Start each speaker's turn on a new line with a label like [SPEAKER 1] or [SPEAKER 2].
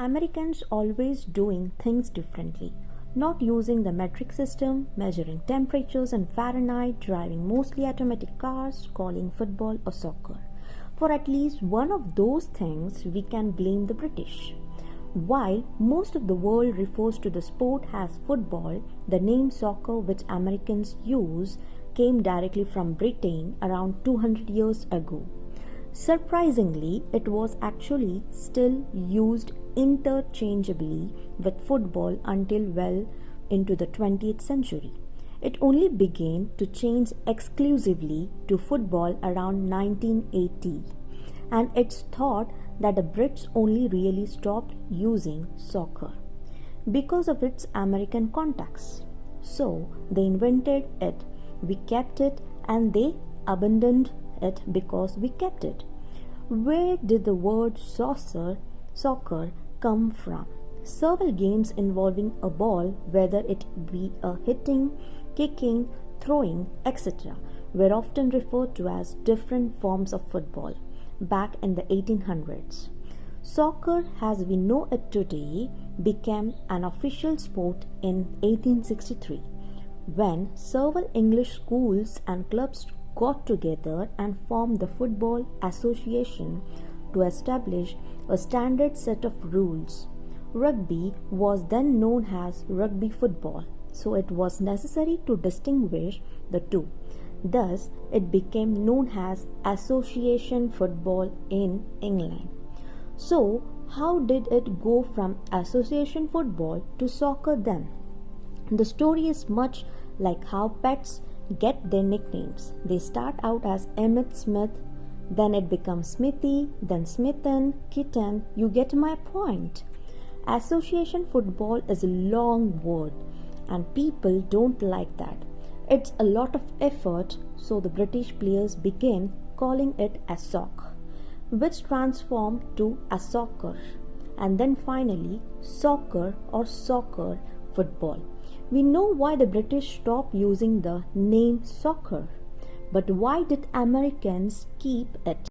[SPEAKER 1] Americans always doing things differently, not using the metric system, measuring temperatures in Fahrenheit, driving mostly automatic cars, calling football or soccer. For at least one of those things, we can blame the British. While most of the world refers to the sport as football, the name soccer, which Americans use, came directly from Britain around 200 years ago. Surprisingly, it was actually still used interchangeably with football until well into the 20th century. It only began to change exclusively to football around 1980, and it's thought that the Brits only really stopped using soccer because of its American context. So they invented it, we kept it, and they abandoned it because we kept it. Where did the word soccer come from? Several games involving a ball, whether it be a hitting, kicking, throwing, etc., were often referred to as different forms of football back in the 1800s. Soccer, as we know it today, became an official sport in 1863 when several English schools and clubs got together and formed the Football Association to establish a standard set of rules. Rugby was then known as rugby football, so it was necessary to distinguish the two. Thus, it became known as association football in England. So, how did it go from association football to soccer then? The story is much like how pets get their nicknames. They start out as Emmett Smith, then it becomes Smithy, then Smithen, Kitten. You get my point. Association football is a long word and people don't like that. It's a lot of effort, so the British players began calling it a sock, which transformed to a soccer, and then finally soccer or soccer football. We know why the British stopped using the name soccer, but why did Americans keep it?